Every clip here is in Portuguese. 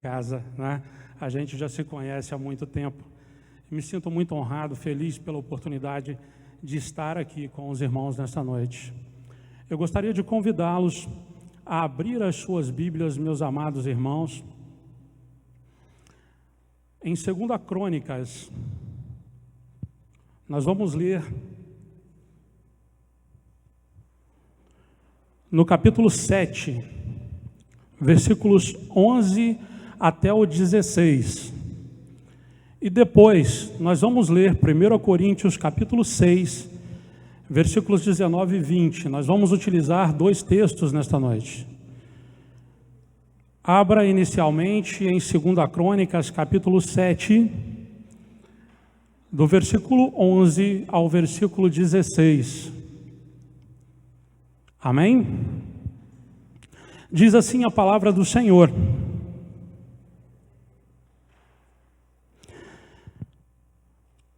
casa, né? A gente já se conhece há muito tempo. Me sinto muito honrado, feliz pela oportunidade de estar aqui com os irmãos nesta noite. Eu gostaria de convidá-los a abrir as suas Bíblias, meus amados irmãos, em 2 Crônicas. Nós vamos ler no capítulo 7, versículos 11 até o 16. E depois nós vamos ler 1 Coríntios capítulo 6, versículos 19 e 20. Nós vamos utilizar dois textos nesta noite. Abra inicialmente em 2 Crônicas capítulo 7, do versículo 11 ao versículo 16. Amém? Diz assim a palavra do Senhor: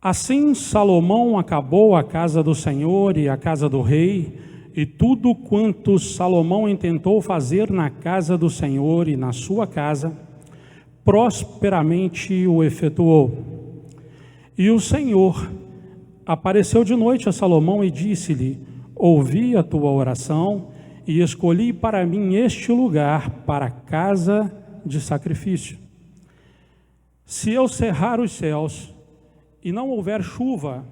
Assim Salomão acabou a casa do Senhor e a casa do rei, e tudo quanto Salomão intentou fazer na casa do Senhor e na sua casa, prosperamente o efetuou. E o Senhor apareceu de noite a Salomão e disse-lhe: Ouvi a tua oração e escolhi para mim este lugar para casa de sacrifício. Se eu cerrar os céus e não houver chuva,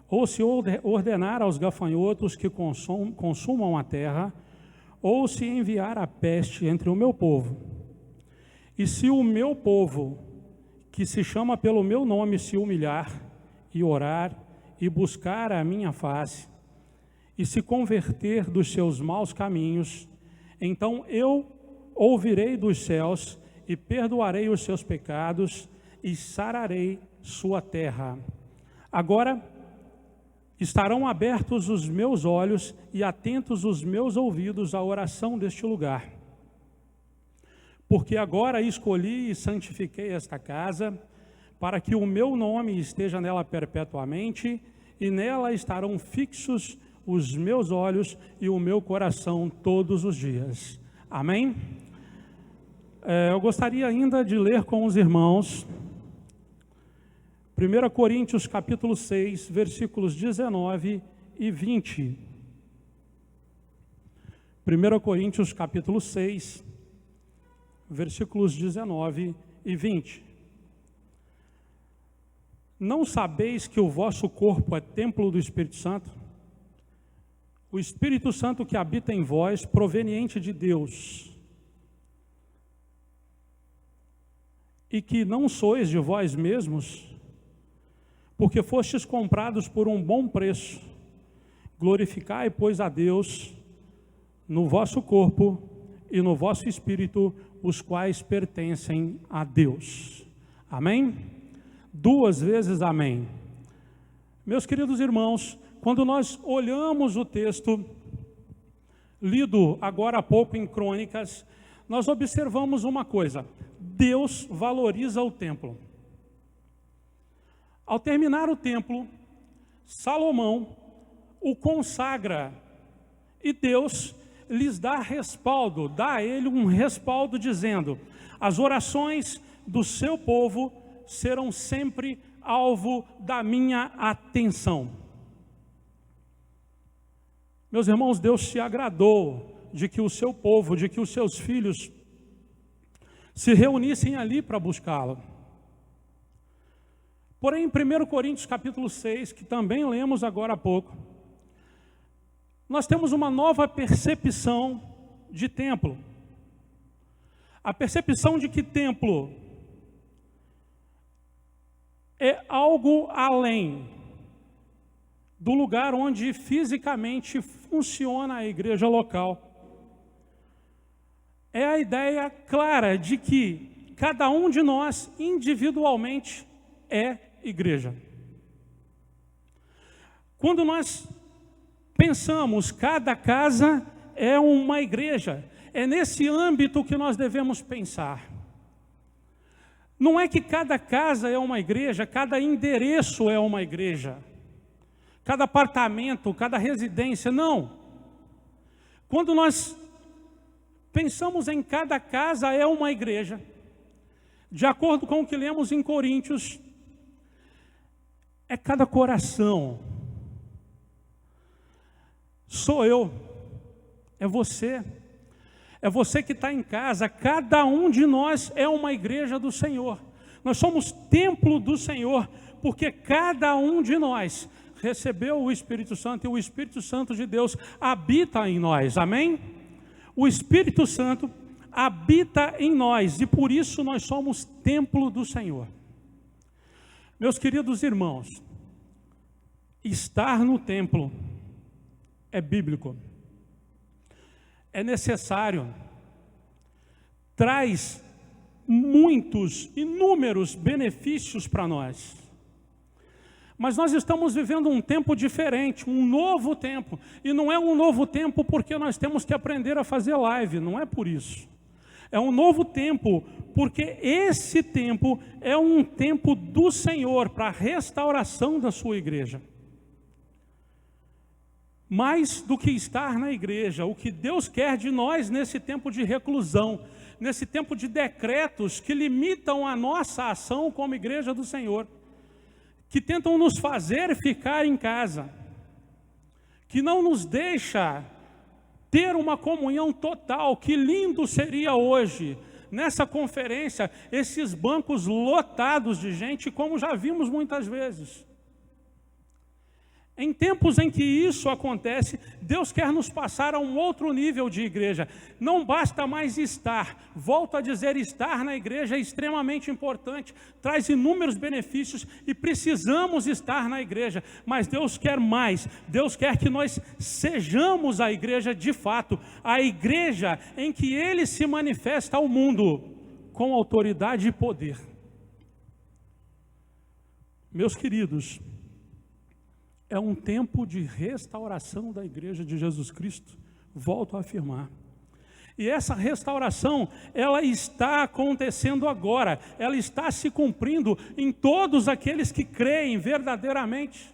ou se ordenar aos gafanhotos que consumam a terra, ou se enviar a peste entre o meu povo, e se o meu povo, que se chama pelo meu nome, se humilhar e orar e buscar a minha face, e se converter dos seus maus caminhos, então eu ouvirei dos céus e perdoarei os seus pecados e sararei sua terra. Agora estarão abertos os meus olhos e atentos os meus ouvidos à oração deste lugar. Porque agora escolhi e santifiquei esta casa, para que o meu nome esteja nela perpetuamente, e nela estarão fixos os meus olhos e o meu coração todos os dias. Amém? Eu gostaria ainda de ler com os irmãos 1 Coríntios capítulo 6, versículos 19 e 20. 1 Coríntios capítulo 6, versículos 19 e 20. Não sabeis que o vosso corpo é templo do Espírito Santo? O Espírito Santo que habita em vós, proveniente de Deus, e que não sois de vós mesmos, porque fostes comprados por um bom preço. Glorificai, pois, a Deus no vosso corpo e no vosso espírito, os quais pertencem a Deus. Amém? 2 vezes amém. Meus queridos irmãos, quando nós olhamos o texto lido agora há pouco em Crônicas, nós observamos uma coisa: Deus valoriza o templo. Ao terminar o templo, Salomão o consagra e Deus lhes dá respaldo, dá a ele um respaldo dizendo: as orações do seu povo serão sempre alvo da minha atenção. Meus irmãos, Deus se agradou de que o seu povo, de que os seus filhos se reunissem ali para buscá-lo. Porém, em 1 Coríntios capítulo 6, que também lemos agora há pouco, nós temos uma nova percepção de templo. A percepção de que templo é algo além do lugar onde fisicamente funciona a igreja local. É a ideia clara de que cada um de nós individualmente é igreja. Quando nós pensamos, cada casa é uma igreja, é nesse âmbito que nós devemos pensar. Não é que cada casa é uma igreja, cada endereço é uma igreja, cada apartamento, cada residência, não. Quando nós pensamos em cada casa é uma igreja, De acordo com o que lemos em Coríntios, é cada coração. Sou eu, é você que está em casa, cada um de nós é uma igreja do Senhor. Nós somos templo do Senhor, porque cada um de nós recebeu o Espírito Santo e o Espírito Santo de Deus habita em nós, amém? O Espírito Santo habita em nós e por isso nós somos templo do Senhor. Meus queridos irmãos, estar no templo é bíblico, é necessário, traz muitos, inúmeros benefícios para nós. Mas nós estamos vivendo um tempo diferente, um novo tempo. E não é um novo tempo porque nós temos que aprender a fazer live, não é por isso. É um novo tempo porque esse tempo é um tempo do Senhor para a restauração da sua igreja. Mais do que estar na igreja, o que Deus quer de nós nesse tempo de reclusão, nesse tempo de decretos que limitam a nossa ação como igreja do Senhor, que tentam nos fazer ficar em casa, que não nos deixa ter uma comunhão total. Que lindo seria hoje, nessa conferência, esses bancos lotados de gente, como já vimos muitas vezes. Em tempos em que isso acontece, Deus quer nos passar a um outro nível de igreja. Não basta mais estar. Volto a dizer, estar na igreja é extremamente importante, traz inúmeros benefícios e precisamos estar na igreja. Mas Deus quer mais. Deus quer que nós sejamos a igreja de fato, a igreja em que Ele se manifesta ao mundo com autoridade e poder. Meus queridos, é um tempo de restauração da igreja de Jesus Cristo, volto a afirmar. E essa restauração, ela está acontecendo agora, ela está se cumprindo em todos aqueles que creem verdadeiramente.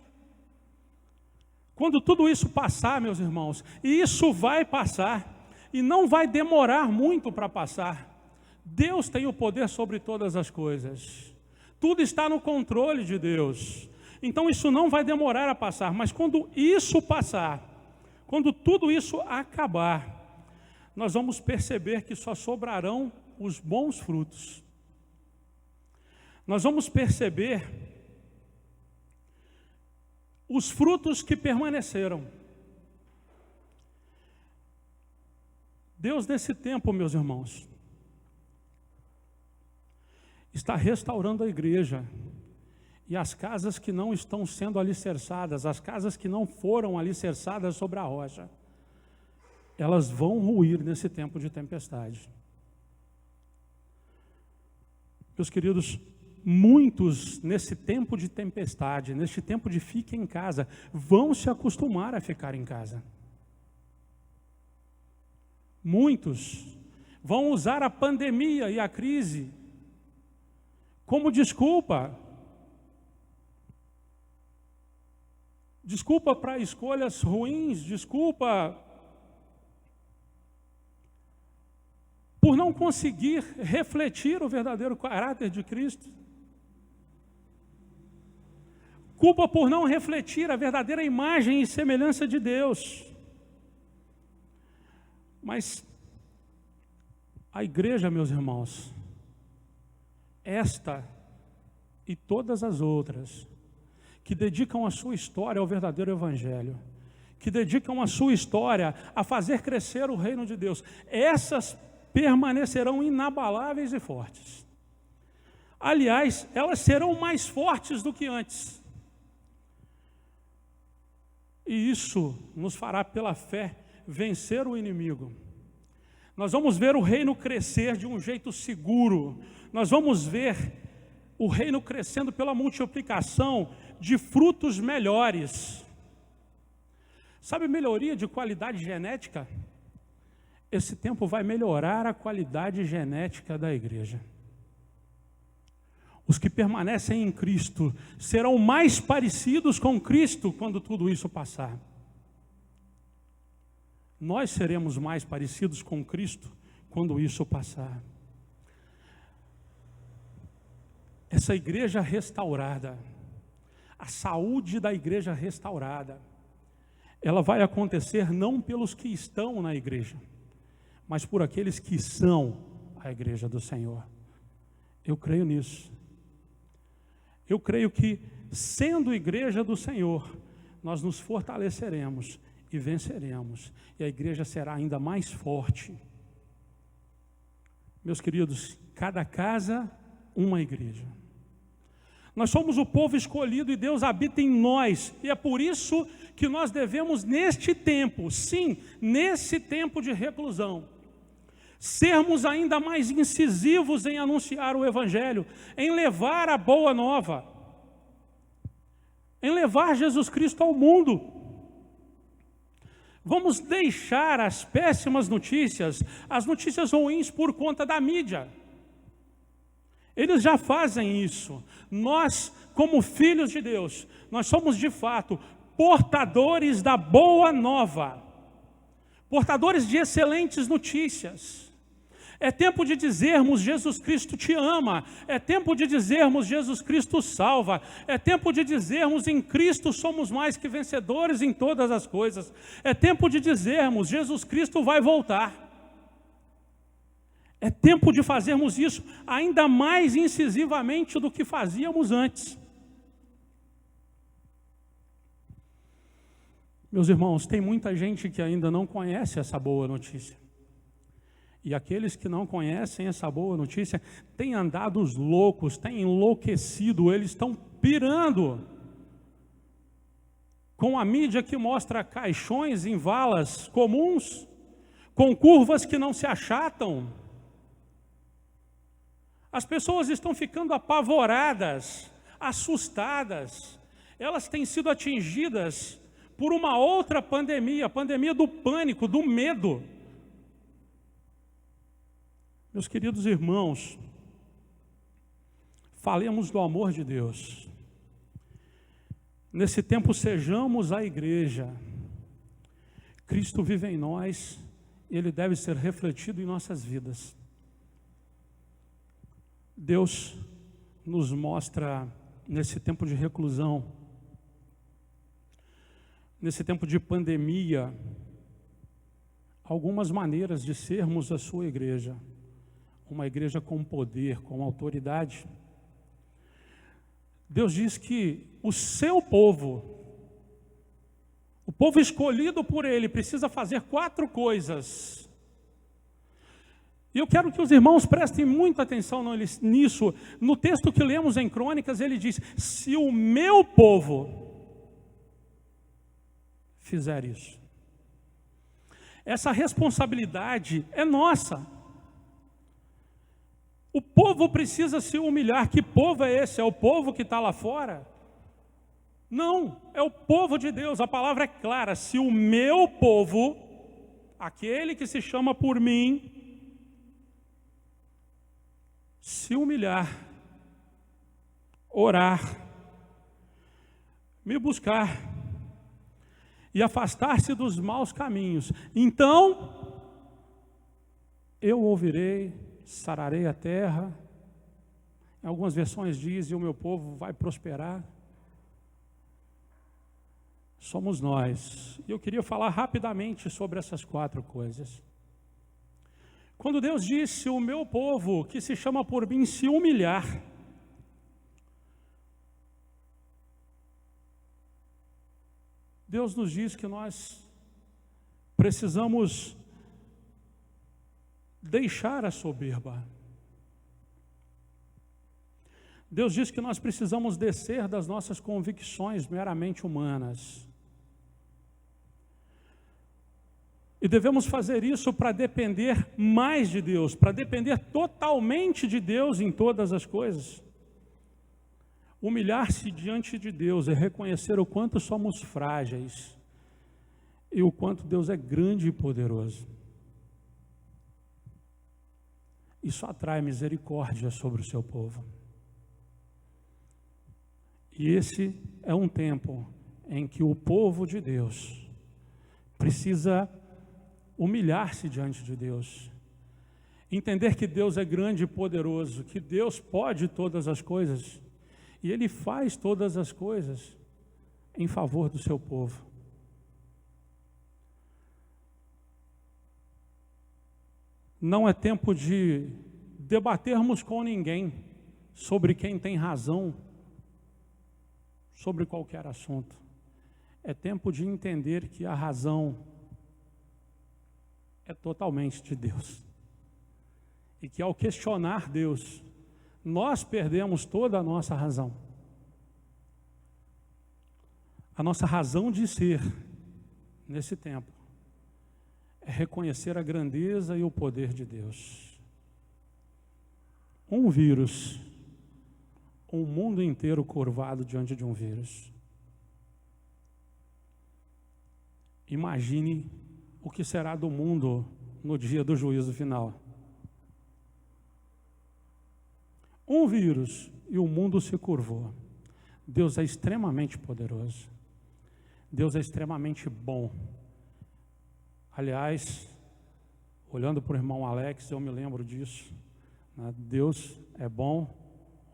Quando tudo isso passar, meus irmãos, e isso vai passar, e não vai demorar muito para passar, Deus tem o poder sobre todas as coisas, tudo está no controle de Deus. Então isso não vai demorar a passar, mas quando isso passar, quando tudo isso acabar, nós vamos perceber que só sobrarão os bons frutos. Nós vamos perceber os frutos que permaneceram. Deus nesse tempo, meus irmãos, está restaurando a igreja. E as casas que não estão sendo alicerçadas, as casas que não foram alicerçadas sobre a rocha, elas vão ruir nesse tempo de tempestade. Meus queridos, muitos nesse tempo de tempestade, nesse tempo de fique em casa, vão se acostumar a ficar em casa. Muitos vão usar a pandemia e a crise como desculpa para escolhas ruins, desculpa por não conseguir refletir o verdadeiro caráter de Cristo, culpa por não refletir a verdadeira imagem e semelhança de Deus. Mas a igreja, meus irmãos, esta e todas as outras, que dedicam a sua história ao verdadeiro evangelho, que dedicam a sua história a fazer crescer o reino de Deus, essas permanecerão inabaláveis e fortes. Aliás, elas serão mais fortes do que antes. E isso nos fará, pela fé, vencer o inimigo. Nós vamos ver o reino crescer de um jeito seguro. Nós vamos ver o reino crescendo pela multiplicação de frutos melhores. Sabe melhoria de qualidade genética? Esse tempo vai melhorar a qualidade genética da igreja. Os que permanecem em Cristo serão mais parecidos com Cristo quando tudo isso passar. Nós seremos mais parecidos com Cristo quando isso passar. essa igreja restaurada, a saúde da igreja restaurada, ela vai acontecer não pelos que estão na igreja, mas por aqueles que são a igreja do Senhor. Eu creio nisso. Eu creio que, sendo igreja do Senhor, nós nos fortaleceremos e venceremos, e a igreja será ainda mais forte. Meus queridos, cada casa, uma igreja. Nós somos o povo escolhido e Deus habita em nós, e é por isso que nós devemos, neste tempo, sim, nesse tempo de reclusão, sermos ainda mais incisivos em anunciar o Evangelho, em levar a boa nova, em levar Jesus Cristo ao mundo. Vamos deixar as péssimas notícias, as notícias ruins por conta da mídia. Eles já fazem isso. Nós, como filhos de Deus, nós somos de fato portadores da boa nova, portadores de excelentes notícias. É tempo de dizermos: Jesus Cristo te ama. É tempo de dizermos: Jesus Cristo salva. É tempo de dizermos: em Cristo somos mais que vencedores em todas as coisas. É tempo de dizermos: Jesus Cristo vai voltar. É tempo de fazermos isso ainda mais incisivamente do que fazíamos antes. Meus irmãos, tem muita gente que ainda não conhece essa boa notícia. E aqueles que não conhecem essa boa notícia têm andado os loucos, têm enlouquecido, eles estão pirando com a mídia que mostra caixões em valas comuns, com curvas que não se achatam. As pessoas estão ficando apavoradas, assustadas. Elas têm sido atingidas por uma outra pandemia, a pandemia do pânico, do medo. Meus queridos irmãos, falemos do amor de Deus. Nesse tempo sejamos a igreja. Cristo vive em nós, e Ele deve ser refletido em nossas vidas. Deus nos mostra, nesse tempo de reclusão, nesse tempo de pandemia, algumas maneiras de sermos a sua igreja. Uma igreja com poder, com autoridade. Deus diz que o seu povo, o povo escolhido por Ele, precisa fazer 4 coisas. E eu quero que os irmãos prestem muita atenção nisso. No texto que lemos em Crônicas, ele diz: se o meu povo fizer isso. Essa responsabilidade é nossa. O povo precisa se humilhar. Que povo é esse? É o povo que está lá fora? Não, é o povo de Deus. A palavra é clara: se o meu povo, aquele que se chama por mim, se humilhar, orar, me buscar e afastar-se dos maus caminhos, então eu ouvirei, sararei a terra. Em algumas versões diz: e o meu povo vai prosperar. Somos nós. E eu queria falar rapidamente sobre essas 4 coisas. Quando Deus disse: o meu povo, que se chama por mim, se humilhar, Deus nos diz que nós precisamos deixar a soberba. Deus diz que nós precisamos descer das nossas convicções meramente humanas. E devemos fazer isso para depender mais de Deus, para depender totalmente de Deus em todas as coisas. Humilhar-se diante de Deus é reconhecer o quanto somos frágeis e o quanto Deus é grande e poderoso. Isso atrai misericórdia sobre o seu povo. E esse é um tempo em que o povo de Deus precisa humilhar-se diante de Deus Entender que Deus é grande e poderoso, que Deus pode todas as coisas, e Ele faz todas as coisas em favor do seu povo. Não é tempo de debatermos com ninguém sobre quem tem razão, sobre qualquer assunto. É tempo de entender que a razão é totalmente de Deus. E que ao questionar Deus, nós perdemos toda a nossa razão. A nossa razão de ser, nesse tempo, é reconhecer a grandeza e o poder de Deus. Um vírus, um mundo inteiro curvado diante de um vírus. Imagine o que será do mundo no dia do juízo final. Um vírus e o mundo se curvou. Deus é extremamente poderoso. Deus é extremamente bom. Aliás, olhando para o irmão Alex, eu me lembro disso. Né? Deus é bom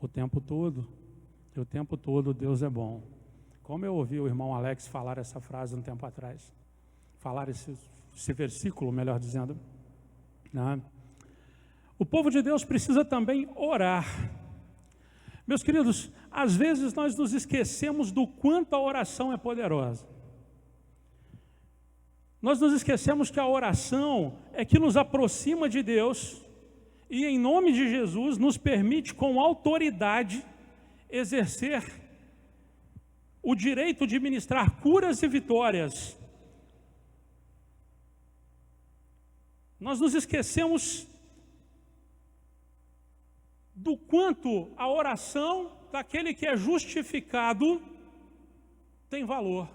o tempo todo. E o tempo todo Deus é bom. Como eu ouvi o irmão Alex falar essa frase um tempo atrás. Falar esse versículo, melhor dizendo. Né? O povo de Deus precisa também orar. Meus queridos, às vezes nós nos esquecemos do quanto a oração é poderosa. Nós nos esquecemos que a oração é que nos aproxima de Deus e, em nome de Jesus, nos permite com autoridade exercer o direito de ministrar curas e vitórias. Nós nos esquecemos do quanto a oração daquele que é justificado tem valor.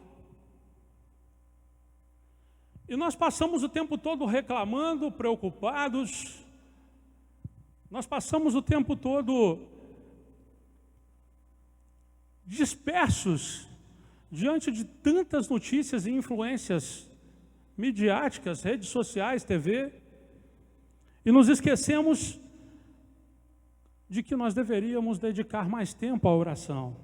E nós passamos o tempo todo reclamando, preocupados, nós passamos o tempo todo dispersos diante de tantas notícias e influências midiáticas, redes sociais, TV, e nos esquecemos de que nós deveríamos dedicar mais tempo à oração.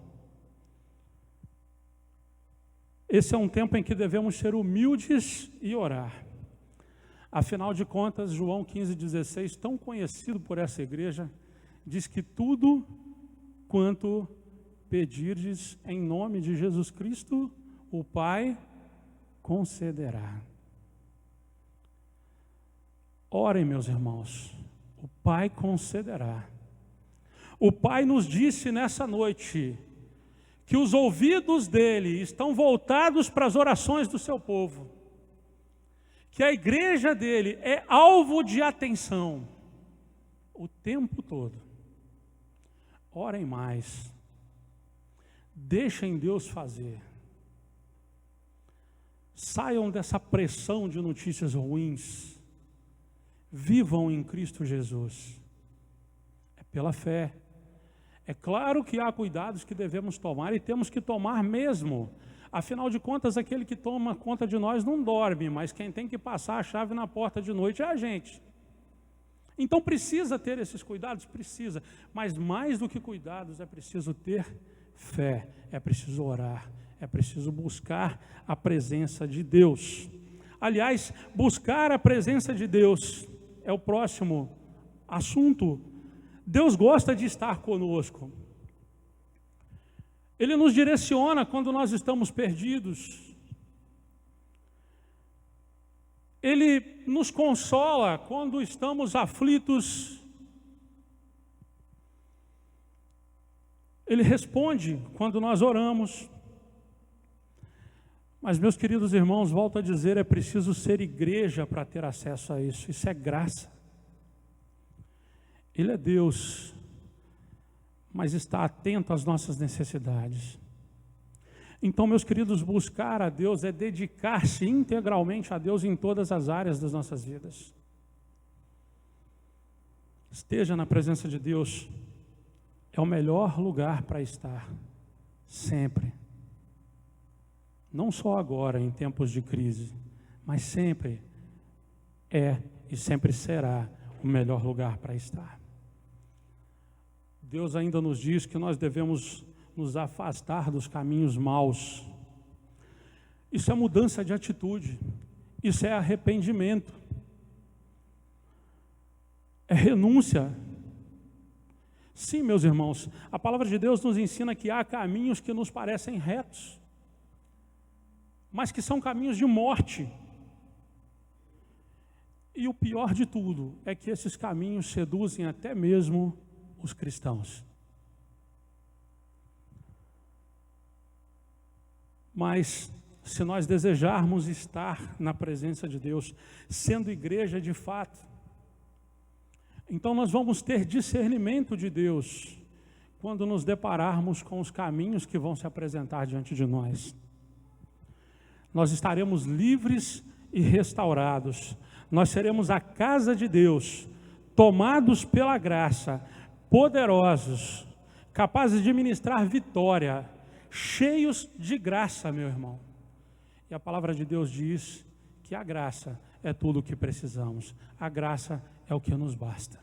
Esse é um tempo em que devemos ser humildes e orar. Afinal de contas, João 15,16, tão conhecido por essa igreja, diz que tudo quanto pedirdes em nome de Jesus Cristo, o Pai concederá. Orem, meus irmãos, o Pai concederá. O Pai nos disse nessa noite que os ouvidos dele estão voltados para as orações do seu povo, que a igreja dele é alvo de atenção o tempo todo. Orem mais, deixem Deus fazer, saiam dessa pressão de notícias ruins, vivam em Cristo Jesus, é pela fé. É claro que há cuidados que devemos tomar e temos que tomar mesmo. Afinal de contas, aquele que toma conta de nós não dorme, mas quem tem que passar a chave na porta de noite é a gente. Então precisa ter esses cuidados? Precisa. Mas mais do que cuidados, é preciso ter fé, é preciso orar, é preciso buscar a presença de Deus. Aliás, buscar a presença de Deus é o próximo assunto. Deus gosta de estar conosco. Ele nos direciona quando nós estamos perdidos. Ele nos consola quando estamos aflitos. Ele responde quando nós oramos. Mas, meus queridos irmãos, volto a dizer, é preciso ser igreja para ter acesso a isso. Isso é graça. Ele é Deus, mas está atento às nossas necessidades. Então, meus queridos, buscar a Deus é dedicar-se integralmente a Deus em todas as áreas das nossas vidas. Esteja na presença de Deus, é o melhor lugar para estar, sempre. Não só agora, em tempos de crise, mas sempre é e sempre será o melhor lugar para estar. Deus ainda nos diz que nós devemos nos afastar dos caminhos maus. Isso é mudança de atitude, isso é arrependimento, é renúncia. Sim, meus irmãos, a palavra de Deus nos ensina que há caminhos que nos parecem retos, mas que são caminhos de morte. E o pior de tudo é que esses caminhos seduzem até mesmo os cristãos. Mas se nós desejarmos estar na presença de Deus, sendo igreja de fato, então nós vamos ter discernimento de Deus quando nos depararmos com os caminhos que vão se apresentar diante de nós. Nós estaremos livres e restaurados. Nós seremos a casa de Deus, tomados pela graça, poderosos, capazes de ministrar vitória, cheios de graça, meu irmão. E a palavra de Deus diz que a graça é tudo o que precisamos. A graça é o que nos basta.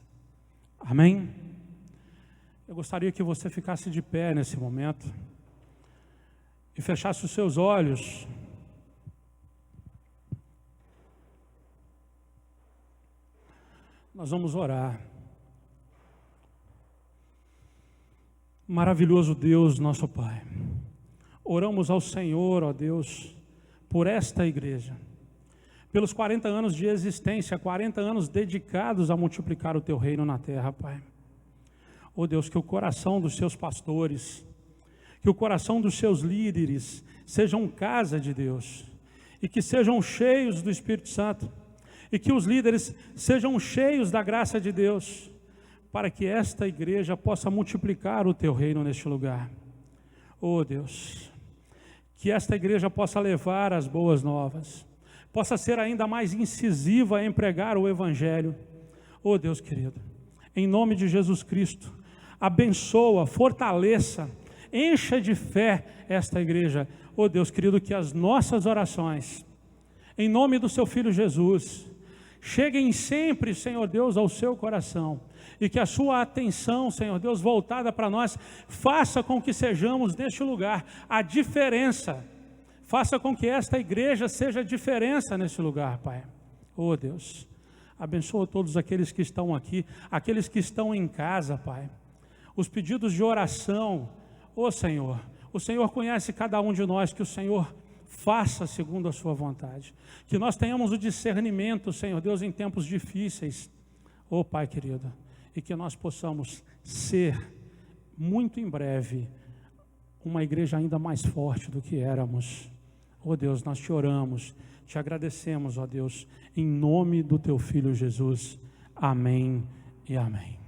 Amém? Eu gostaria que você ficasse de pé nesse momento e fechasse os seus olhos. Nós vamos orar. Maravilhoso Deus, nosso Pai, oramos ao Senhor, ó Deus, por esta igreja, pelos 40 anos de existência, 40 anos dedicados a multiplicar o Teu reino na terra, Pai. Ó Deus, que o coração dos seus pastores, que o coração dos seus líderes sejam casa de Deus, e que sejam cheios do Espírito Santo, e que os líderes sejam cheios da graça de Deus, para que esta igreja possa multiplicar o Teu reino neste lugar. Oh Deus, que esta igreja possa levar as boas novas, possa ser ainda mais incisiva em pregar o Evangelho. Oh Deus querido, em nome de Jesus Cristo, abençoa, fortaleça, encha de fé esta igreja. Oh Deus querido, que as nossas orações, em nome do Seu Filho Jesus, cheguem sempre, Senhor Deus, ao seu coração, e que a sua atenção, Senhor Deus, voltada para nós, faça com que sejamos neste lugar a diferença, faça com que esta igreja seja a diferença neste lugar, Pai. Oh Deus, abençoa todos aqueles que estão aqui, aqueles que estão em casa, Pai, os pedidos de oração. Oh Senhor, o Senhor conhece cada um de nós, que o Senhor faça segundo a sua vontade, que nós tenhamos o discernimento, Senhor Deus, em tempos difíceis, oh Pai querido, e que nós possamos ser, muito em breve, uma igreja ainda mais forte do que éramos. Oh Deus, nós te oramos, te agradecemos, ó Deus, em nome do Teu Filho Jesus. Amém e amém.